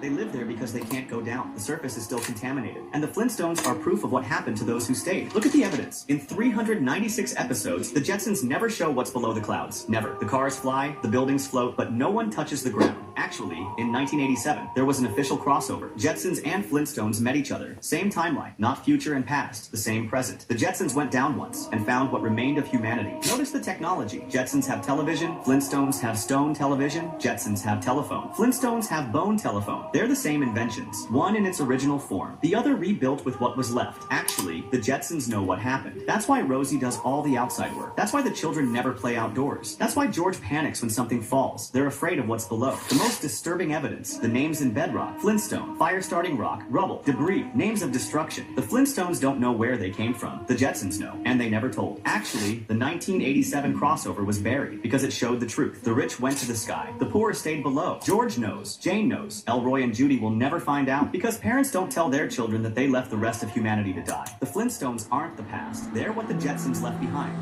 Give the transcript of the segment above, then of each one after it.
They live there because they can't go down. The surface is still contaminated. And the Flintstones are proof of what happened to those who stayed. Look at the evidence. In 396 episodes, the Jetsons never show what's below the clouds. Never. The cars fly, the buildings float, but no one touches the ground. Actually, in 1987, there was an official crossover. Jetsons and Flintstones met each other. Same timeline, not future and past, the same present. The Jetsons went down once and found what remained of humanity. Notice the technology. Jetsons have television, Flintstones have stone television, Jetsons have telephone. Flintstones have bone telephone. They're the same inventions, one in its original form, the other rebuilt with what was left. Actually, the Jetsons know what happened. That's why Rosie does all the outside work. That's why the children never play outdoors. That's why George panics when something falls. They're afraid of what's below. The most disturbing evidence, the names in bedrock, Flintstone, fire-starting rock, rubble, debris, names of destruction. The Flintstones don't know where they came from. The Jetsons know, and they never told. Actually, the 1987 crossover was buried because it showed the truth. The rich went to the sky. The poor stayed below. George knows. Jane knows. Elroy and Judy will never find out because parents don't tell their children that they left the rest of humanity to die. The Flintstones aren't the past. They're what the Jetsons left behind.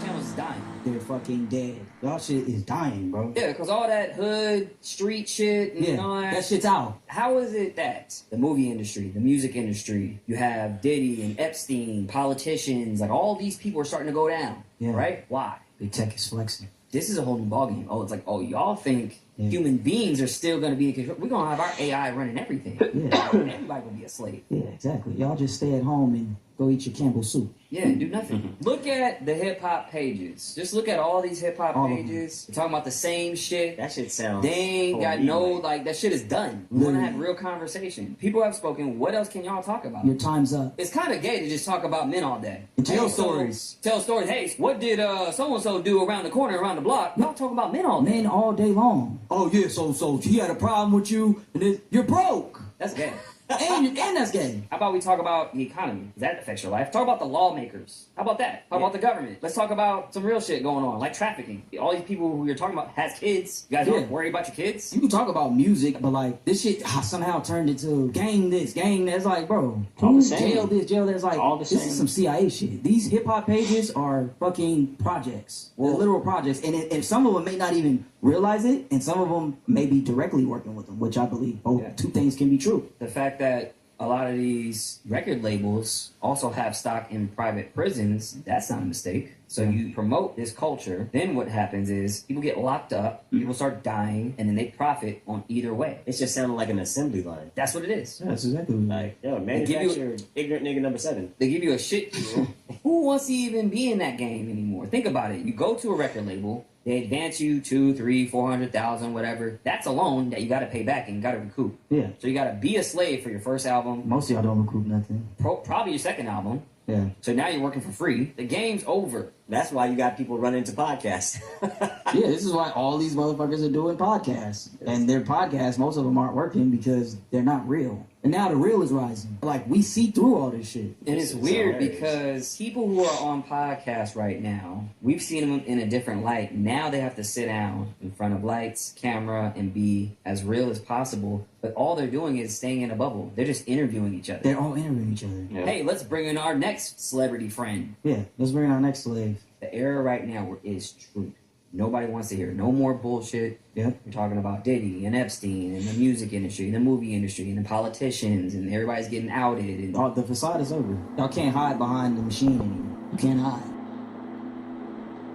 Channel's dying. They're fucking dead. Y'all shit is dying, bro. Yeah, because all that hood, street shit, and all that shit's out. How is it that the movie industry, the music industry, you have Diddy and Epstein, politicians, like all these people are starting to go down, right? Why? Big tech is flexing. This is a whole new ballgame. Oh, it's like, oh, y'all think human beings are still going to be in control. We're going to have our AI running everything. Everybody going to be a slave. Yeah, exactly. Y'all just stay at home and go eat your Campbell's soup. Yeah, and do nothing. Look at the hip-hop pages. Just look at all these hip-hop pages. They're talking about the same shit. That shit sounds... They ain't got no, like, that shit is done. We want to have real conversation. People have spoken. What else can y'all talk about? Your time's up. It's kind of gay to just talk about men all day. And tell stories. Tell stories. Hey, what did so-and-so do around the corner, around the block? Y'all talk about men all day. Men all day long. Oh, yeah, so he had a problem with you, and then you're broke. That's gay. and that's gay. How about we talk about the economy? That affects your life. Talk about the lawmakers. How about that? How about the government? Let's talk about some real shit going on, like trafficking. All these people who you're talking about has kids. You guys don't worry about your kids? You can talk about music, but like this shit somehow turned into gang this, gang that. It's like, bro, all the same. Jail this, jail that. It's like, all the this same. is some CIA shit. These hip-hop pages are fucking projects. They're literal projects. And some of them may not even realize it, and some of them may be directly working with them, which I believe both two things can be true. The fact that a lot of these record labels also have stock in private prisons, that's not a mistake. So you promote this culture, then what happens is people get locked up, people start dying, and then they profit on either way. It's just sounding like an assembly line. That's what it is. Yeah, that's exactly what it is. Like, yo, manufacturer, ignorant nigga number 7. They give you a shit deal. Who wants to even be in that game anymore? Think about it. You go to a record label, they advance you 200,000, 300,000, 400,000, whatever. That's a loan that you got to pay back and you got to recoup. Yeah. So you got to be a slave for your first album. Most of y'all don't recoup nothing. Probably your second album. Yeah. So now you're working for free. The game's over. That's why you got people running to podcasts. Yeah, this is why all these motherfuckers are doing podcasts. And their podcasts, most of them aren't working because they're not real. And now the real is rising. Like, we see through all this shit. And it's weird because people who are on podcasts right now, we've seen them in a different light. Now they have to sit down in front of lights, camera, and be as real as possible. But all they're doing is staying in a bubble. They're just interviewing each other. They're all interviewing each other. Yeah. Hey, let's bring in our next celebrity friend. Yeah, let's bring in our next slave. The era right now is truth. Nobody wants to hear no more bullshit. Yep. We're talking about Diddy and Epstein and the music industry and the movie industry and the politicians and everybody's getting outed. And the facade is over. Y'all can't hide behind the machine anymore. You can't hide.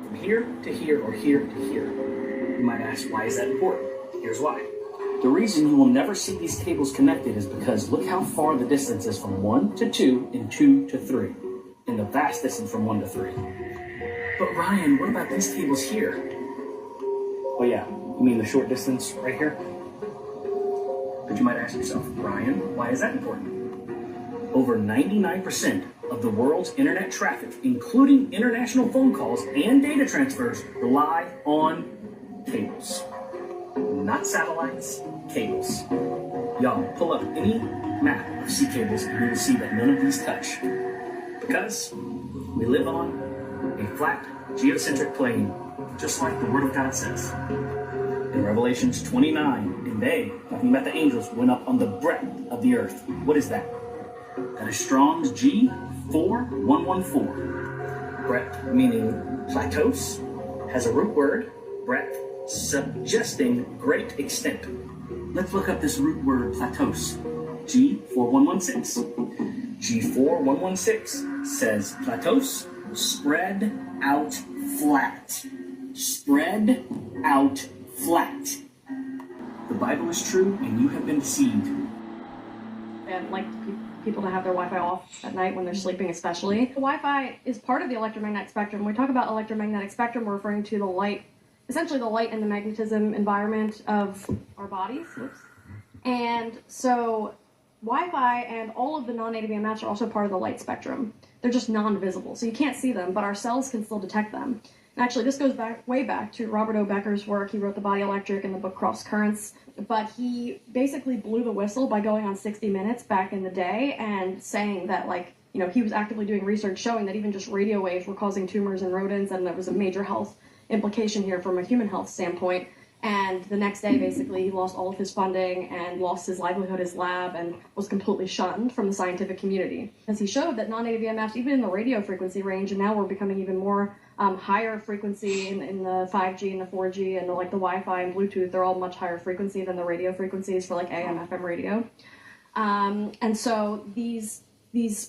From here to here or here to here. You might ask, why is that important? Here's why. The reason you will never see these cables connected is because look how far the distance is from 1 to 2 and 2 to 3. And the vast distance from 1 to 3. But Ryan, what about these cables here? Oh yeah, you mean the short distance right here? But you might ask yourself, Ryan, why is that important? Over 99% of the world's internet traffic, including international phone calls and data transfers, rely on cables. Not satellites, cables. Y'all, pull up any map of sea cables and you will see that none of these touch. Because we live on a flat, geocentric plane, just like the Word of God says. In Revelations 29, and they, talking about the angels, went up on the breadth of the earth. What is that? That is Strong's G4114. Breadth meaning plateaus, has a root word, breadth, suggesting great extent. Let's look up this root word plateaus. G4116. G4116 says plateaus, spread out flat. Spread out flat. The Bible is true and you have been deceived. And like people to have their Wi-Fi off at night when they're sleeping especially. The Wi-Fi is part of the electromagnetic spectrum. When we talk about electromagnetic spectrum, we're referring to the light, essentially the light and the magnetism environment of our bodies. Oops. And so Wi-Fi and all of the non-native EMFs are also part of the light spectrum. They're just non-visible, so you can't see them, but our cells can still detect them. And actually, this goes way back to Robert O. Becker's work. He wrote The Body Electric and the book Cross Currents. But he basically blew the whistle by going on 60 Minutes back in the day and saying that, like, you know, he was actively doing research showing that even just radio waves were causing tumors in rodents, and there was a major health implication here from a human health standpoint. And the next day, basically, he lost all of his funding and lost his livelihood, his lab, and was completely shunned from the scientific community. As he showed that non-native EMFs, even in the radio frequency range, and now we're becoming even more higher frequency in the 5G and the 4G and the Wi-Fi and Bluetooth, they're all much higher frequency than the radio frequencies for like AM, FM radio. And so these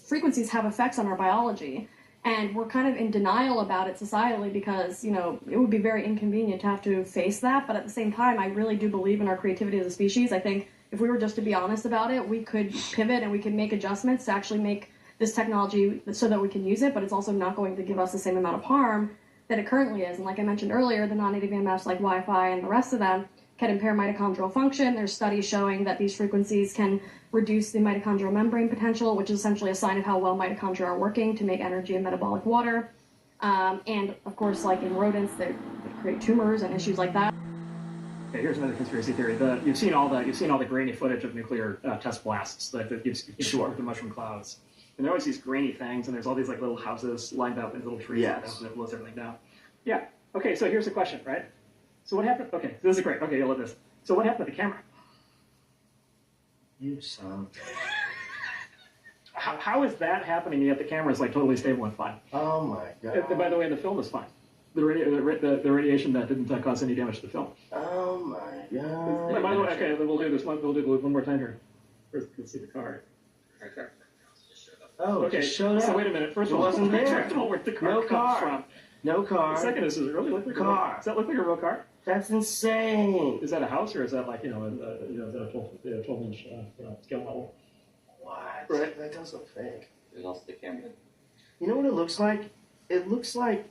frequencies have effects on our biology. And we're kind of in denial about it societally because, you know, it would be very inconvenient to have to face that. But at the same time, I really do believe in our creativity as a species. I think if we were just to be honest about it, we could pivot and we could make adjustments to actually make this technology so that we can use it, but it's also not going to give us the same amount of harm that it currently is. And like I mentioned earlier, the non-native EMFs like Wi-Fi and the rest of them can impair mitochondrial function. There's studies showing that these frequencies can reduce the mitochondrial membrane potential, which is essentially a sign of how well mitochondria are working to make energy and metabolic water. And of course, like in rodents, they create tumors and issues like that. Okay, here's another conspiracy theory. You've seen all the grainy footage of nuclear test blasts that gives sure with the mushroom clouds. And there are always these grainy things, and there's all these like little houses lined up in little trees, Yes. and it blows everything down. Yeah. Okay, so here's the question, right? So what happened? Okay, this is great. Okay, you'll love this. So what happened to the camera? You son. How is that happening? Yet the camera is like totally stable and fine. Oh my god. And by the way, the film is fine. The radiation that didn't cause any damage to the film. Oh my god. By the way, okay, then we'll do this one. We'll do it one more time here. First, let's see the card. Right there. Oh, okay. Showed up. So wait a minute. First of all, wasn't there. First of all, where the car No comes car. from. No car. The second is, does it really look like car. a real car? Does that look like a real car? That's insane. Is that a house or is that like is that a 12-inch scale level? What? Right. That does look fake. There's also the camera. You know what it looks like? It looks like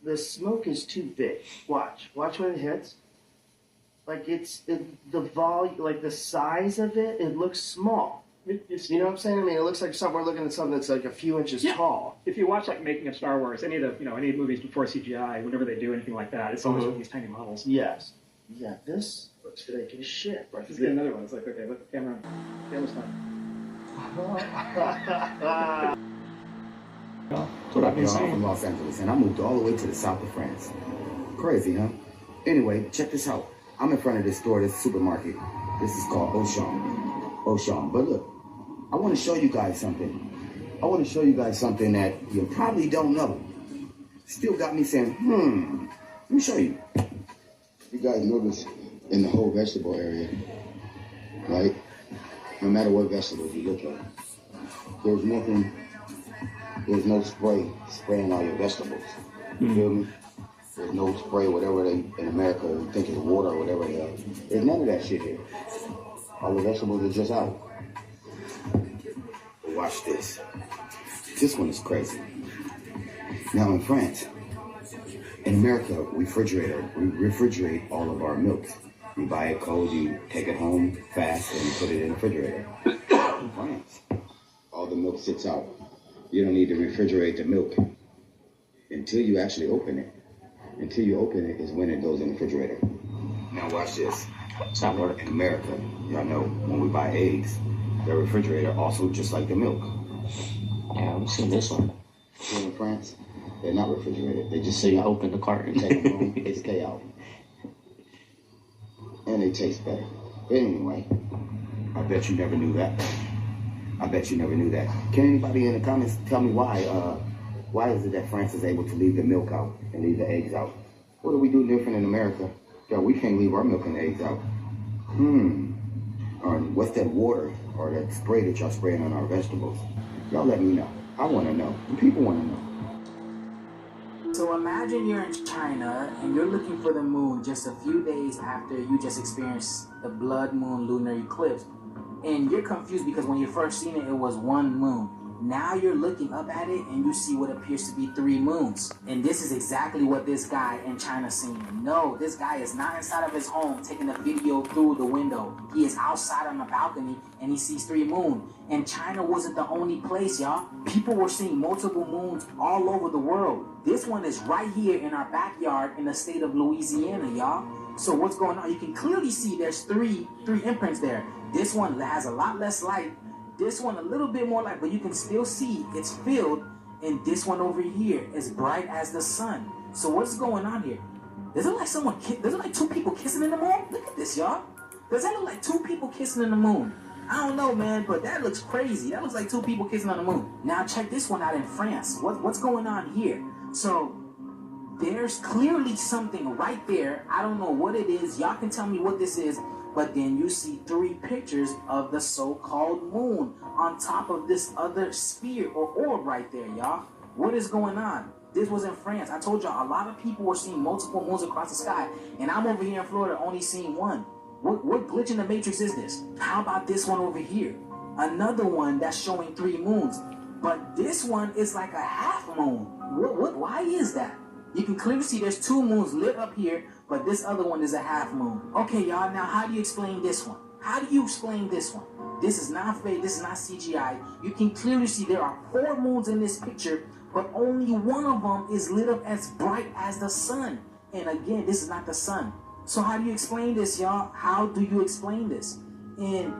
the smoke is too big. Watch when it hits. Like the volume, like the size of it, it looks small. You know what I'm saying? I mean, it looks like we're looking at something that's like a few inches tall. If you watch like Making of Star Wars, any movies before CGI, whenever they do anything like that, it's always with these tiny models. Yes. Yeah, this looks fake as shit. Right. Let's get another one. It's like, okay, look, the camera's fine. That's what I've been saying. I'm from Los Angeles, and I moved all the way to the south of France. Crazy, huh? Anyway, check this out. I'm in front of this store, this supermarket. This is called Auchan. But look, I want to show you guys something. I want to show you guys something that you probably don't know. Still got me saying, let me show you. You guys notice in the whole vegetable area, right? No matter what vegetables you look at, there's no spray spraying all your vegetables. You feel me? There's no spray, whatever they in America think is water or whatever they are. There's none of that shit here. All the vegetables are just out. Watch this. This one is crazy. Now in France, in America, we refrigerate all of our milk. You buy it cold, you take it home fast, and you put it in the refrigerator. In France, All the milk sits out. You don't need to refrigerate the milk until you actually open it. Until you open it is when it goes in the refrigerator. now watch this. In America, y'all know, when we buy eggs, the refrigerator also just like the milk. Yeah, I've seen this one. Here in France, they're not refrigerated. They just So you open the carton. take them home, they stay out. And they taste better. But anyway, I bet you never knew that. Can anybody in the comments tell me why is it that France is able to leave the milk out and leave the eggs out? What do we do different in America? Yo, we can't leave our milk and eggs out. What's that water or that spray that y'all spraying on our vegetables? Y'all let me know. I want to know. The people want to know. So imagine you're in China and you're looking for the moon just a few days after you just experienced the blood moon lunar eclipse. And you're confused because when you first seen it, it was one moon. Now you're looking up at it and you see what appears to be 3 moons. And this is exactly what this guy in China seen. No, this guy is not inside of his home taking a video through the window. He is outside on the balcony and he sees 3 moons. And China wasn't the only place, y'all. People were seeing multiple moons all over the world. This one is right here in our backyard in the state of Louisiana, y'all. So what's going on? You can clearly see there's three imprints there. This one has a lot less light. This one a little bit more light, but you can still see it's filled. And this one over here is bright as the sun. So what's going on here? Does it look like does it look like 2 people kissing in the moon? Look at this, y'all. Does that look like 2 people kissing in the moon? I don't know, man, but that looks crazy. That looks like 2 people kissing on the moon. Now check this one out in France. What's going on here? So there's clearly something right there. I don't know what it is. Y'all can tell me what this is. But then you see 3 pictures of the so-called moon on top of this other sphere or orb right there, y'all. What is going on? This was in France. I told y'all a lot of people were seeing multiple moons across the sky. And I'm over here in Florida only seeing 1. What glitch in the matrix is this? How about this one over here? Another one that's showing 3 moons. But this one is like a half moon. Why is that? You can clearly see there's 2 moons lit up here, but this other one is a half moon. Okay, y'all, now how do you explain this one? How do you explain this one? This is not fake, this is not CGI. You can clearly see there are 4 moons in this picture, but only one of them is lit up as bright as the sun. And again, this is not the sun. So how do you explain this, y'all? How do you explain this? And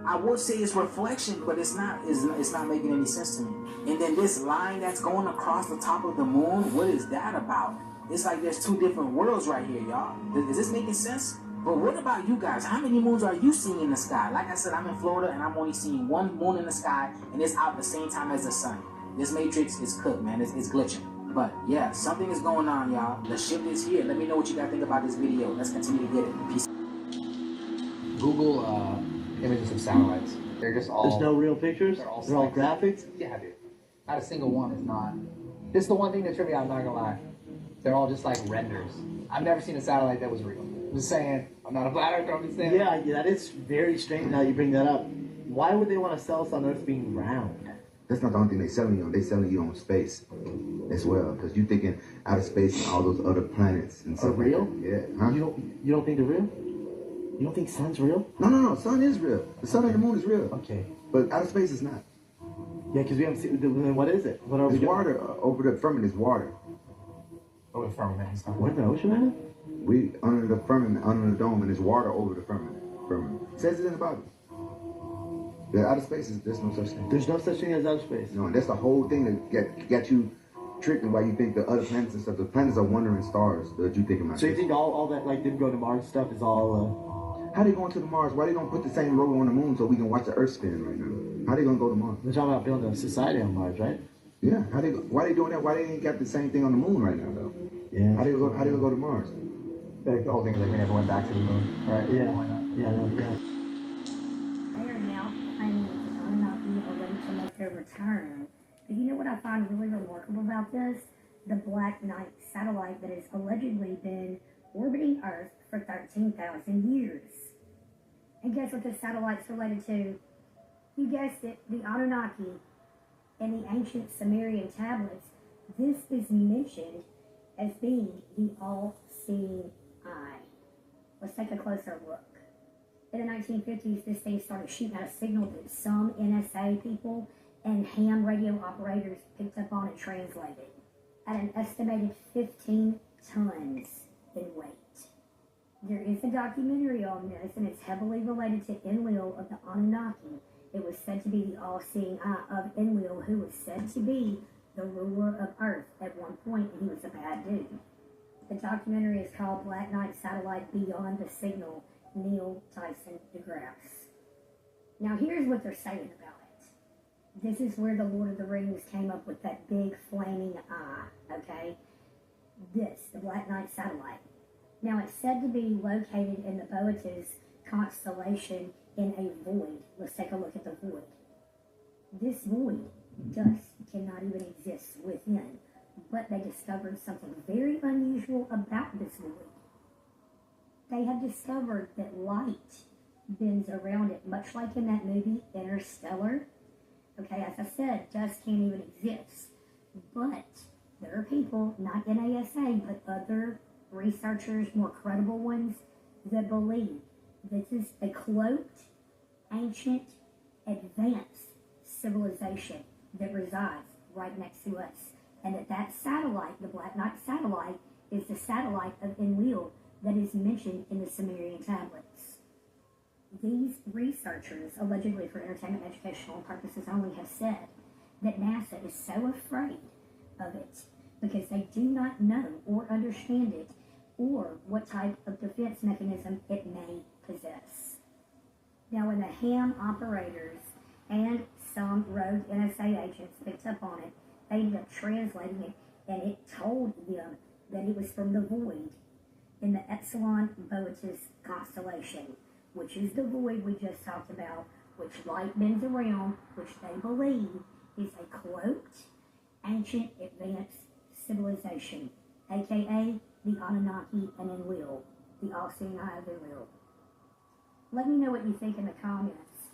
I would say it's reflection, but it's not making any sense to me. And then this line that's going across the top of the moon, what is that about? It's like there's 2 different worlds right here, y'all. Is this making sense? But what about you guys? How many moons are you seeing in the sky? Like I said, I'm in Florida and I'm only seeing 1 moon in the sky, and it's out the same time as the sun. This matrix is cooked, man. It's glitching. But yeah, something is going on, y'all. The ship is here. Let me know what you guys think about this video. Let's continue to get it. Peace. Google images of satellites. They're just all. There's no real pictures? They're all graphics? Yeah, dude. Not a single one is not. This is the one thing that tripped me out, I'm not gonna lie. They're all just like renders. I've never seen a satellite that was real. I'm just saying, I'm not a flat earther, I'm just saying. Yeah, that is very strange now you bring that up. Why would they want to sell us on Earth being round? That's not the only thing they're selling you on. They're selling you on space as well. Because you're thinking outer space and all those other planets and stuff. Are real? Like that. Yeah. Huh? You don't think they're real? You don't think sun's real? No. Sun is real. The sun and the moon is real. Okay. But outer space is not. Yeah, because we haven't seen. Then what is it? What are we It's doing? water. Over the firmament is water. Over the firmament and stuff. What, the ocean, man? We under the firmament, under the dome, and there's water over the firmament. It says it in the Bible. The outer space is there's no such thing. There's no such thing as outer space. No, and that's the whole thing that got you tricked and why you think the other planets and stuff. The planets are wandering stars that you think about. So you think all that like them go to Mars stuff is all? How they going to the Mars? Why they gonna put the same rover on the moon so we can watch the Earth spin right now? How they gonna go to Mars? We're talking about building a society on Mars, right? Yeah. Why they doing that? Why they ain't got the same thing on the moon right now though? Yeah. How they gonna go to Mars? Like the whole thing is like we never went back to the moon, right? Yeah. Why not? Yeah. They are now claiming that the Anunnaki are ready to make their return. But you know what I find really remarkable about this? The Black Knight satellite that has allegedly been orbiting Earth for 13,000 years. And guess what this satellite's related to? You guessed it, the Anunnaki and the ancient Sumerian tablets. This is mentioned as being the all-seeing eye. Let's take a closer look. In the 1950s, this thing started shooting out a signal that some NSA people and ham radio operators picked up on and translated at an estimated 15 tons in weight. There is a documentary on this, and it's heavily related to Enlil of the Anunnaki. It was said to be the all-seeing eye of Enlil, who was said to be the ruler of Earth at one point, and he was a bad dude. The documentary is called Black Knight Satellite Beyond the Signal, Neil Tyson deGrasse. Now here's what they're saying about it. This is where the Lord of the Rings came up with that big flaming eye, okay? This, the Black Knight Satellite. Now it's said to be located in the Boötes constellation in a void. Let's take a look at the void. This void, dust cannot even exist within, but they discovered something very unusual about this void. They have discovered that light bends around it, much like in that movie Interstellar. Okay, as I said, dust can't even exist. But there are people, not NASA, but other researchers, more credible ones, that believe this is a cloaked, ancient, advanced civilization that resides right next to us. And that satellite, the Black Knight satellite, is the satellite of Enlil that is mentioned in the Sumerian tablets. These researchers, allegedly for entertainment and educational purposes only, have said that NASA is so afraid of it because they do not know or understand it or what type of defense mechanism it may possess. Now, when the ham operators and some rogue NSA agents picked up on it, they ended up translating it, and it told them that it was from the void in the Epsilon Boötis constellation, which is the void we just talked about, which light bends around, which they believe is a cloaked, ancient, advanced civilization, aka the Anunnaki and Enlil, the all-seeing eye of Enlil. Let me know what you think in the comments.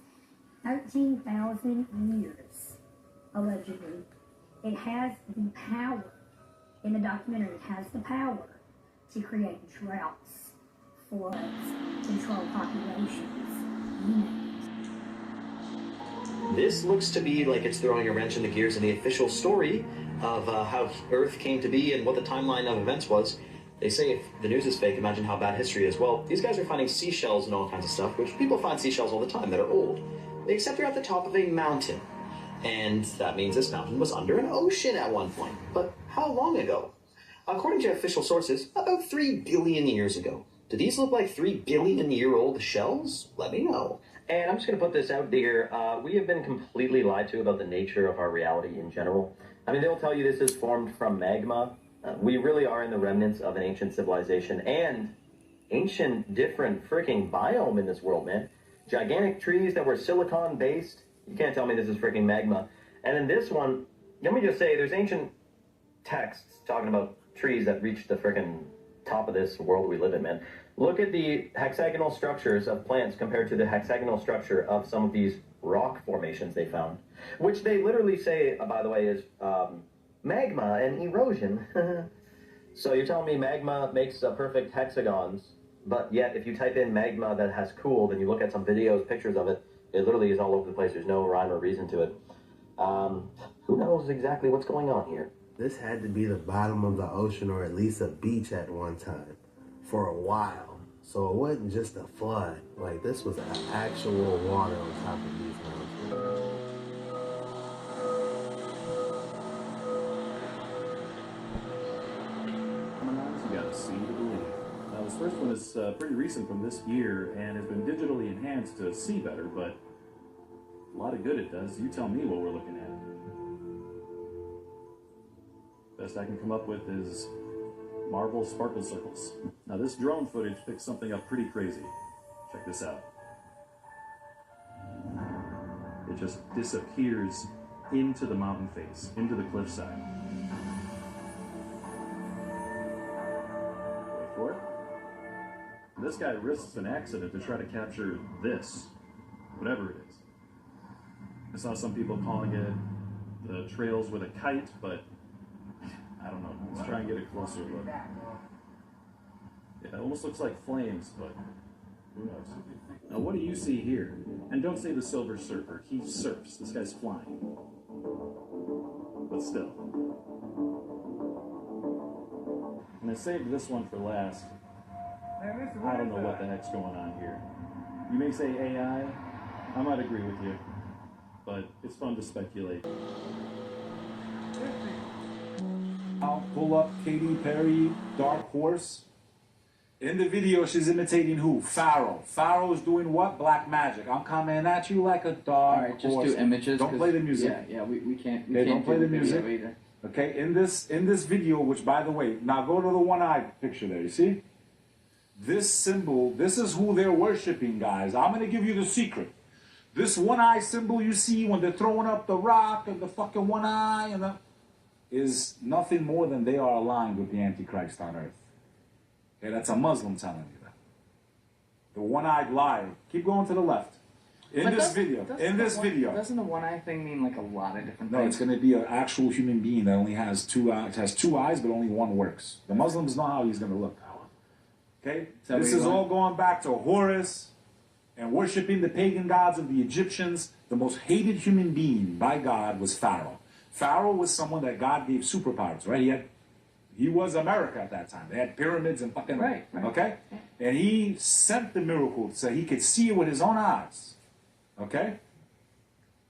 13,000 years, allegedly. It has the power, in the documentary, it has the power to create droughts, floods, control populations, you know. This looks to be like it's throwing a wrench in the gears in the official story of how Earth came to be and what the timeline of events was. They say if the news is fake, imagine how bad history is. Well, these guys are finding seashells and all kinds of stuff, which people find seashells all the time that are old. Except they're at the top of a mountain. And that means this mountain was under an ocean at one point. But how long ago? According to official sources, about 3 billion years ago. Do these look like 3 billion year old shells? Let me know. And I'm just going to put this out there. We have been completely lied to about the nature of our reality in general. I mean, they'll tell you this is formed from magma. We really are in the remnants of an ancient civilization and ancient different freaking biome in this world, man. Gigantic trees that were silicon-based. You can't tell me this is freaking magma. And in this one, let me just say, there's ancient texts talking about trees that reach the freaking top of this world we live in, man. Look at the hexagonal structures of plants compared to the hexagonal structure of some of these rock formations they found, which they literally say, by the way, is magma and erosion. So you're telling me magma makes perfect hexagons, but yet if you type in magma that has cooled and you look at some videos, pictures of it, it literally is all over the place. There's no rhyme or reason to it. Who knows exactly what's going on here? This had to be the bottom of the ocean or at least a beach at one time for a while. So it wasn't just a flood. Like, this was actual water on top of these mountains. You gotta see to believe. Now, this first one is pretty recent from this year and has been digitally enhanced to see better, but a lot of good it does. You tell me what we're looking at. Best I can come up with is marble sparkle circles. Now, this drone footage picks something up pretty crazy. Check this out. It just disappears into the mountain face, into the cliffside. Wait for it. This guy risks an accident to try to capture this, whatever it is. I saw some people calling it the trails with a kite, but I don't know. Let's try and get a closer look. Yeah, it almost looks like flames, but who knows? Now, what do you see here? And don't say the Silver Surfer. He surfs. This guy's flying. But still. And I saved this one for last. I don't know what the heck's going on here. You may say AI. I might agree with you. But it's fun to speculate. I'll pull up Katy Perry, Dark Horse. In the video, she's imitating who? Pharaoh. Pharaoh's doing what? Black magic. I'm coming at you like a dark horse. All right, just do images. Don't play the music. Yeah, we can't. Okay, don't play the music either. Okay, in this video, which by the way, now go to the one-eyed picture there. You see? this symbol, this is who they're worshiping, guys. I'm going to give you the secret. This one eye symbol you see when they're throwing up the rock and the fucking one eye and the, is nothing more than they are aligned with the Antichrist on earth. Okay, that's a Muslim telling you that. The one-eyed liar. Keep going to the left. In this video. Doesn't the one-eye thing mean like a lot of different No, things? it's going to be an actual human being that only has two eyes, but only one works. The Muslims know how he's going to look. Okay? So this is all going back to Horus and worshiping the pagan gods of the Egyptians. The most hated human being by God was Pharaoh. Pharaoh was someone that God gave superpowers, right? He was America at that time. They had pyramids and fucking... Right. Okay? And he sent the miracle so he could see it with his own eyes. Okay?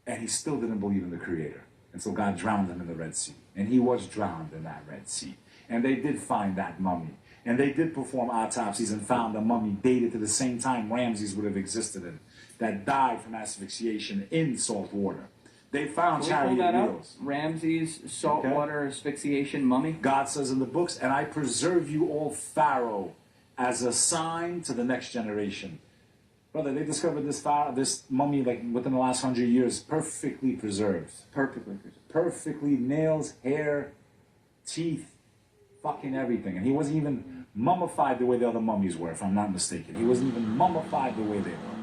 And he still didn't believe in the Creator. And so God drowned him in the Red Sea. And he was drowned in that Red Sea. And they did find that mummy. And they did perform autopsies and found a mummy dated to the same time Ramses would have existed in, that died from asphyxiation in salt water. They found chariot wheels. Ramses, saltwater asphyxiation mummy. God says in the books, and I preserve you all, Pharaoh, as a sign to the next generation. Brother, they discovered this mummy like within the last 100 years, perfectly preserved. Perfectly preserved. Perfectly, nails, hair, teeth, fucking everything. And he wasn't even mummified the way the other mummies were, if I'm not mistaken. He wasn't even mummified the way they were.